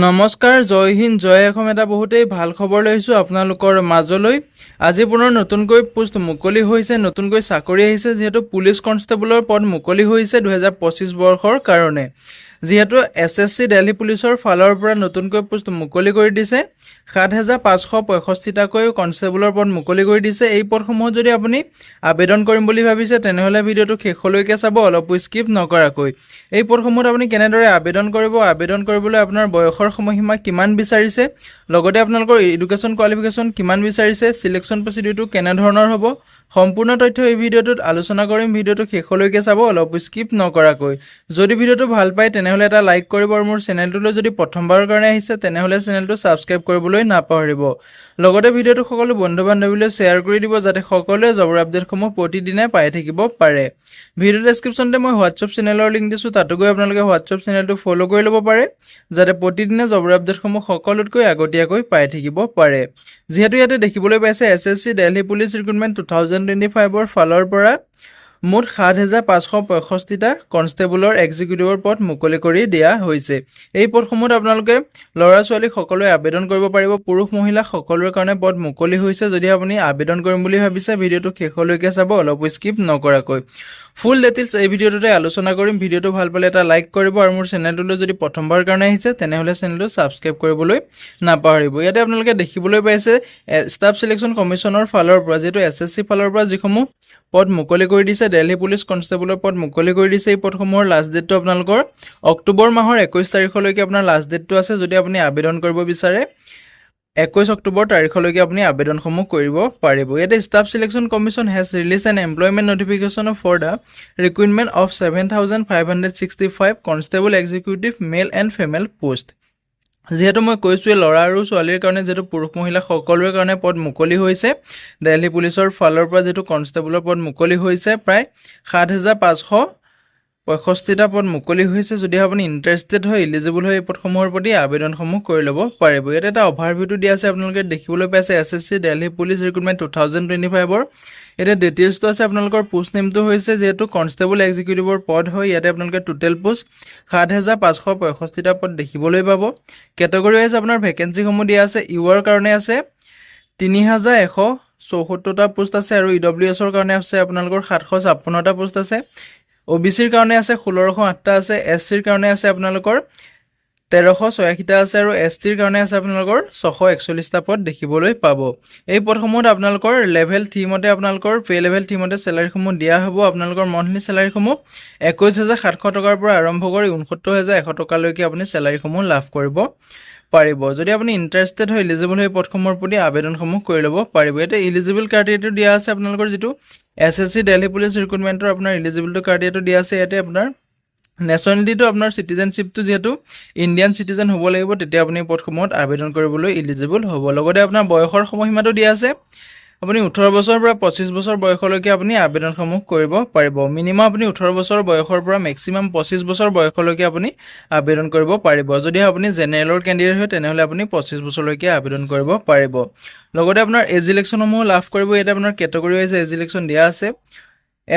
নমস্কাৰ, জয় হিন্দ, জয় অসম। এটা বহুতেই ভাল খবৰ লৈছোঁ আপোনালোকৰ মাজলৈ। আজি পুনৰ নতুনকৈ পোষ্ট মুকলি হৈছে, নতুনকৈ চাকৰি আহিছে। যিহেতু পুলিচ কনষ্টেবলৰ পদ মুকলি হৈছে 2025 বৰ্ষৰ কাৰণে। যিহেতু SSC দিল্লী পুলিচৰ ফালৰ পৰা নতুনকৈ পোষ্ট মুকলি কৰি দিছে, 7,565টাকৈ কনষ্টেবলৰ পদ মুকলি কৰি দিছে। এই পদসমূহত যদি আপুনি আবেদন কৰিম বুলি ভাবিছে তেনেহ'লে ভিডিঅ'টো শেষলৈকে চাব, অলপো স্কিপ নকৰাকৈ। এই পদসমূহত আপুনি কেনেদৰে আবেদন কৰিব, আবেদন কৰিবলৈ আপোনাৰ বয়সৰ সময়সীমা কিমান বিচাৰিছে, লগতে আপোনালোকৰ এডুকেশ্যন কোৱালিফিকেশ্যন কিমান বিচাৰিছে, সিলেকশ্যন প্ৰচিডিউৰটো কেনেধৰণৰ হ'ব, সম্পূৰ্ণ তথ্য এই ভিডিঅ'টোত আলোচনা কৰিম। ভিডিঅ'টো শেষলৈকে চাব, অলপো স্কিপ নকৰাকৈ। যদি ভিডিঅ'টো ভাল পায় তেনেহ'লে এটা লাইক কৰিব, আৰু মোৰ চেনেলটোলৈ যদি প্ৰথমবাৰৰ কাৰণে আহিছে তেনেহ'লে চেনেলটো ছাবস্ক্ৰাইব কৰিবলৈ নাপাহৰিব। লগতে ভিডিঅ'টো সকলো বন্ধু বান্ধৱীলৈ শ্বেয়াৰ কৰি দিব, যাতে সকলোৱে জবৰ আপডেটসমূহ প্ৰতিদিনে পাই থাকিব পাৰে। ভিডিঅ' ডেছক্ৰিপশ্যনতে মই হোৱাটছআপ চেনেলৰ লিংক দিছোঁ, তাতো গৈ আপোনালোকে হোৱাটছআপ চেনেলটো ফ'ল' কৰি ল'ব পাৰে, যাতে প্ৰতিদিনে জবৰ আপডেটসমূহ সকলোতকৈ আগতীয়াকৈ পাই থাকিব পাৰে। যিহেতু ইয়াতে দেখিবলৈ পাইছে SSC দিল্লী পুলিচ ৰিক্ৰুটমেণ্ট 2025ৰ ফালৰ পৰা মুঠ 7,565টা কনষ্টেবলৰ এক্সিকিউটিভৰ পদ মুকলি কৰি দিয়া হৈছে। এই পদসমূহত আপোনালোকে ল'ৰা ছোৱালী সকলোৱে আবেদন কৰিব পাৰিব, পুৰুষ মহিলা সকলোৰে কাৰণে পদ মুকলি হৈছে। যদি আপুনি আবেদন কৰিম বুলি ভাবিছে ভিডিঅ'টো শেষলৈকে চাব, অলপো স্কিপ নকৰাকৈ। ফুল ডিটেইলছ এই ভিডিঅ'টোতে আলোচনা কৰিম। ভিডিঅ'টো ভাল পালে এটা লাইক কৰিব, আৰু মোৰ চেনেলটোলৈ যদি প্ৰথমবাৰ কাৰণে আহিছে তেনেহ'লে চেনেলটো ছাবস্ক্ৰাইব কৰিবলৈ নাপাহৰিব। ইয়াতে আপোনালোকে দেখিবলৈ পাইছে ষ্টাফ চিলেকশ্যন কমিশ্যনৰ ফালৰ পৰা, যিহেতু SSC ফালৰ পৰা যিসমূহ পদ মুকলি কৰি দিছে, দিল্লী পুলিচ কনষ্টেবলৰ পদ মুকলি কৰি দিছে। এই পদসমূহৰ লাষ্ট ডেটটো আপোনালোকৰ অক্টোবৰ মাহৰ 21 তাৰিখলৈকে আপোনাৰ লাষ্ট ডেটটো আছে। যদি আপুনি আবেদন কৰিব বিচাৰে 21 অক্টোবৰ তাৰিখলৈকে আপুনি আবেদনসমূহ কৰিব পাৰিব। ইয়াতে staff selection commission has release an employment notification for the recruitment of 7,565 constable executive male and female post. যিহেতু মই কৈছোঁৱে ল'ৰা আৰু ছোৱালীৰ কাৰণে, যিহেতু পুৰুষ মহিলা সকলোৰে কাৰণে পদ মুকলি হৈছে। দিল্লী পুলিচৰ ফালৰ পৰা যিহেতু কনষ্টেবলৰ পদ মুকলি হৈছে, প্ৰায় 7,565টা পদ মুকলি হৈছে। যদি আপুনি ইণ্টাৰেষ্টেড হয়, ইলিজিবল হয়, এই পদসমূহৰ প্ৰতি আবেদনসমূহ কৰি ল'ব পাৰিব। ইয়াতে এটা অভাৰভিউটো দিয়া আছে, আপোনালোকে দেখিবলৈ পাইছে SSC দিল্লী পুলিচ ৰিক্ৰুটমেণ্ট 2025ৰ। এতিয়া ডিটেইলছটো আছে, আপোনালোকৰ পোষ্ট নেমটো হৈছে, যিহেতু কনষ্টেবল এক্সিকিউটিভৰ পদ হয়। ইয়াতে আপোনালোকে টোটেল পোষ্ট 7,565টা পদ দেখিবলৈ পাব। কেটেগৰী ৱাইজ আপোনাৰ ভেকেঞ্চিসমূহ দিয়া আছে। ইউৰ কাৰণে আছে 3,174টা পোষ্ট আছে, আৰু EWSৰ কাৰণে আছে আপোনালোকৰ 756টা পোষ্ট আছে। OBCৰ কাৰণে আছে 1,608টা আছে, SCৰ কাৰণে আছে আপোনালোকৰ 1,386টা আছে, আৰু STৰ কাৰণে আছে আপোনালোকৰ 641টা পদ দেখিবলৈ পাব। এই পদসমূহত আপোনালোকৰ লেভেল 3 মতে, আপোনালোকৰ পে লেভেল 3 মতে চেলাৰীসমূহ দিয়া হ'ব। আপোনালোকৰ মন্থলি চেলাৰীসমূহ 21,700 টকাৰ পৰা আৰম্ভ কৰি 69,100 টকালৈকে আপুনি চেলাৰীসমূহ লাভ কৰিব পাৰিব। যদি আপুনি ইণ্টাৰেষ্টেড হয়, ইলিজিবল হয়, পদসমূহৰ প্ৰতি আবেদনসমূহ কৰি ল'ব পাৰিব। ইয়াতে ইলিজিবল ক্ৰাইটেৰিয়াটো দিয়া আছে, আপোনালোকৰ যিটো SSC দিল্লী পুলিচ ৰিক্ৰুটমেণ্টৰ আপোনাৰ ইলিজিবিলিটি ক্ৰাইটেৰিয়াটো দিয়া আছে। ইয়াতে আপোনাৰ নেশ্যনেলিটিটো আপোনাৰ চিটিজেনশ্বিপটো যিহেতু ইণ্ডিয়ান চিটিজেন হ'ব লাগিব, তেতিয়া আপুনি পদসমূহত আবেদন কৰিবলৈ ইলিজিবল হ'ব। লগতে আপোনাৰ বয়সৰ সময়সীমাটো দিয়া আছে, আপুনি 18 বছৰৰ পৰা 25 বছৰ বয়সলৈকে আপুনি আবেদনসমূহ কৰিব পাৰিব। মিনিমাম আপুনি 18 বছৰ বয়সৰ পৰা মেক্সিমাম 25 বছৰ বয়সলৈকে আপুনি আবেদন কৰিব পাৰিব। যদি আপুনি জেনেৰেলৰ কেণ্ডিডেট হয় তেনেহ'লে আপুনি 25 বছৰলৈকে আবেদন কৰিব পাৰিব। লগতে আপোনাৰ এজ ইলেকশ্যনসমূহ লাভ কৰিব। ইয়াতে আপোনাৰ কেটেগৰী ৱাইজ এজ ইলেকশ্যন দিয়া আছে।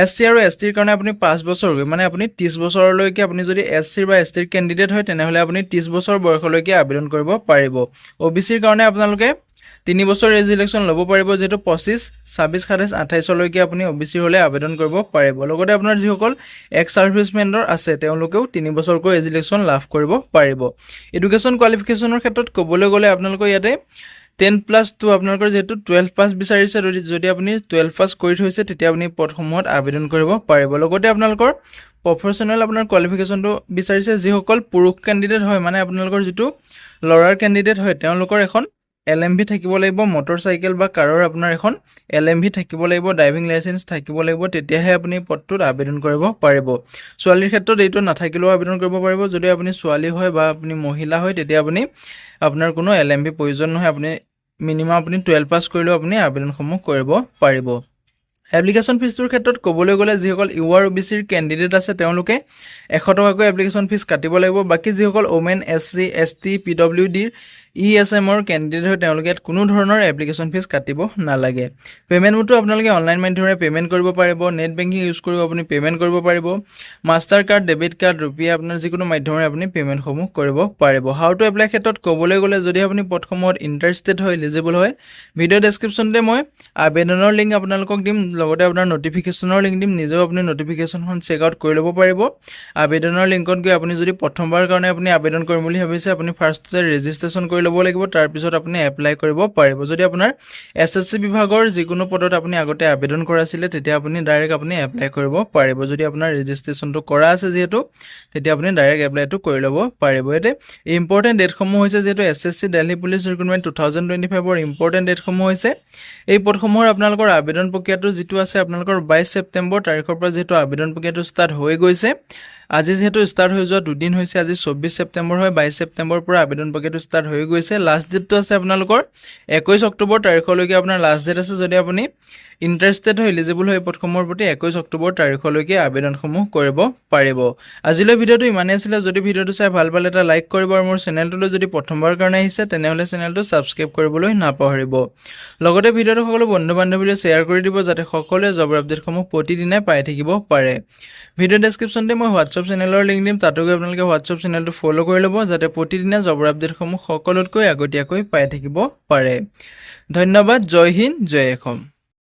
SC আৰু STৰ কাৰণে আপুনি 5 বছৰ, মানে আপুনি 30 বছৰলৈকে, আপুনি যদি SC বা STৰ কেণ্ডিডেট হয় তেনেহ'লে আপুনি 30 বছৰ বয়সলৈকে আবেদন কৰিব পাৰিব। OBCৰ কাৰণে আপোনালোকে 3 বছৰ এজ ইলেকশ্যন ল'ব পাৰিব, যিহেতু 25, 26, 27, 28লৈকে আপুনি OBC হ'লে আবেদন কৰিব পাৰিব। লগতে আপোনাৰ যিসকল এক্স ছাৰ্ভিচমেনৰ আছে তেওঁলোকেও 3 বছৰকৈ এজ ইলেকশ্যন লাভ কৰিব পাৰিব। এডুকেশ্যন কোৱালিফিকেশ্যনৰ ক্ষেত্ৰত ক'বলৈ গ'লে আপোনালোকৰ ইয়াতে 10+2 আপোনালোকৰ যিহেতু 12 পাছ বিচাৰিছে, যদি আপুনি 12 পাছ কৰি থৈছে তেতিয়া আপুনি পদসমূহত আবেদন কৰিব পাৰিব। লগতে আপোনালোকৰ প্ৰফেশ্যনেল আপোনাৰ কোৱালিফিকেশ্যনটো বিচাৰিছে। যিসকল পুৰুষ কেণ্ডিডেট হয়, মানে আপোনালোকৰ যিটো ল'ৰাৰ কেণ্ডিডেট হয়, তেওঁলোকৰ এখন LMV থাকিব লাগিব, মটৰ চাইকেল বা কাৰৰ আপোনাৰ এখন LMV থাকিব লাগিব, ড্ৰাইভিং লাইচেঞ্চ থাকিব লাগিব, তেতিয়াহে আপুনি পদটোত আবেদন কৰিব পাৰিব। ছোৱালীৰ ক্ষেত্ৰত এইটো নাথাকিলেও আবেদন কৰিব পাৰিব। যদি আপুনি ছোৱালী হয় বা আপুনি মহিলা হয় তেতিয়া আপুনি আপোনাৰ কোনো LMV প্ৰয়োজন নহয়, আপুনি মিনিমাম আপুনি 12 পাছ কৰিলেও আপুনি আবেদনসমূহ কৰিব পাৰিব। এপ্লিকেশ্যন ফিজটোৰ ক্ষেত্ৰত ক'বলৈ গ'লে যিসকল ইউআৰ OBCৰ কেণ্ডিডেট আছে তেওঁলোকে 100 টকাকৈ এপ্লিকেশ্যন ফিজ কাটিব লাগিব। বাকী যিসকল ওমেন, SC, ST, PWDৰ ESMৰ কেণ্ডিডেট হৈ তেওঁলোকে ইয়াত কোনো ধৰণৰ এপ্লিকেশ্যন ফিজ কাটিব নালাগে পে'মেণ্ট মোডটো আপোনালোকে অনলাইন মাধ্যমেৰে পে'মেণ্ট কৰিব পাৰিব নেট বেংকিং ইউজ কৰিব আপুনি পে'মেণ্ট কৰিব পাৰিব মাষ্টাৰ কাৰ্ড ডেবিট কাৰ্ড ৰুপিয়া আপোনাৰ যিকোনো মাধ্যমেৰে আপুনি পে'মেণ্টসমূহ কৰিব পাৰিব হাউ টু এপ্লাই ক্ষেত্ৰত ক'বলৈ গ'লে যদি আপুনি পদসমূহত ইণ্টাৰেষ্টেড হয় এলিজিবল হয় ভিডিঅ' ডেছক্ৰিপশ্যনতে মই আবেদনৰ লিংক আপোনালোকক দিম লগতে আপোনাৰ নটিফিকেশ্যনৰ লিংক দিম নিজেও আপুনি নটিফিকেশ্যনখন চেক আউট কৰি ল'ব পাৰিব আবেদনৰ লিংকত গৈ আপুনি যদি প্ৰথমবাৰ কাৰণে আপুনি আবেদন কৰিম বুলি ভাবিছে আপুনি ফাৰ্ষ্টতে ৰেজিষ্ট্ৰেশ্যন কৰি ল'ব লাগিব তাৰপিছত আপুনি এপ্লাই কৰিব পাৰিব যদি আপোনাৰ SSC বিভাগৰ যিকোনো পদত আপুনি আগতে আবেদন কৰাছিলে তেতিয়া আপুনি ডাইৰেক্ট আপুনি এপ্লাই কৰিব পাৰিব যদি আপোনাৰ ৰেজিষ্ট্ৰেশ্যনটো কৰা আছে যিহেতু তেতিয়া আপুনি ডাইৰেক্ট এপ্লাইটো কৰি ল'ব পাৰিব এতে ইম্পৰ্টেণ্ট ডেটসমূহ হৈছে যিহেতু SSC দিল্লী পুলিচ ৰিক্ৰুটমেণ্ট 2025ৰ ইম্পৰ্টেণ্ট ডেটসমূহ হৈছে এই পদসমূহৰ আপোনালোকৰ আবেদন প্ৰক্ৰিয়াটো যিটো আছে আপোনালোকৰ 22 ছেপ্টেম্বৰ তাৰিখৰ পৰা যিহেতু আবেদন প্ৰক্ৰিয়াটো ষ্টাৰ্ট হৈ গৈছে আজি যেহেতু ষ্টাৰ্ট হৈ যোৱা দুদিন হৈছে আজি 24 ছেপ্টেম্বৰ হয় 22 ছেপ্টেম্বৰৰ পৰা আবেদন প্ৰক্ৰিয়াটো ষ্টাৰ্ট হৈ গৈছে লাষ্ট ডেটটো আছে আপোনালোকৰ 21 অক্টোবৰ তাৰিখলৈকে আপোনাৰ লাষ্ট ডেট আছে যদি আপুনি ইণ্টাৰেষ্টেড হয় এলিজিবল হয় পদসমূহৰ প্ৰতি 21 অক্টোবৰ তাৰিখলৈকে আবেদনসমূহ কৰিব পাৰিব আজিলৈ ভিডিঅ'টো ইমানেই আছিলে যদি ভিডিঅ'টো চাই ভাল পালে এটা লাইক কৰিব আৰু মোৰ চেনেলটোলৈ যদি প্ৰথমবাৰ কাৰণে আহিছে তেনেহ'লে চেনেলটো ছাবস্ক্ৰাইব কৰিবলৈ নাপাহৰিব লগতে ভিডিঅ'টো সকলো বন্ধু বান্ধৱীলৈ শ্বেয়াৰ কৰি দিব যাতে সকলোৱে জবৰ আপডেটসমূহ প্ৰতিদিনে পাই থাকিব পাৰে ভিডিঅ' ডেছক্ৰিপশ্যনতে মই হোৱাটছআপ চেনেলৰ লিংক দিম তাতো গৈ আপোনালোকে হোৱাটছআপ চেনেলটো ফ'ল' কৰি ল'ব যাতে প্ৰতিদিনে জবৰ আপডেটসমূহ সকলোতকৈ আগতীয়াকৈ পাই থাকিব পাৰে ধন্যবাদ জয় হিন্দ জয় অসম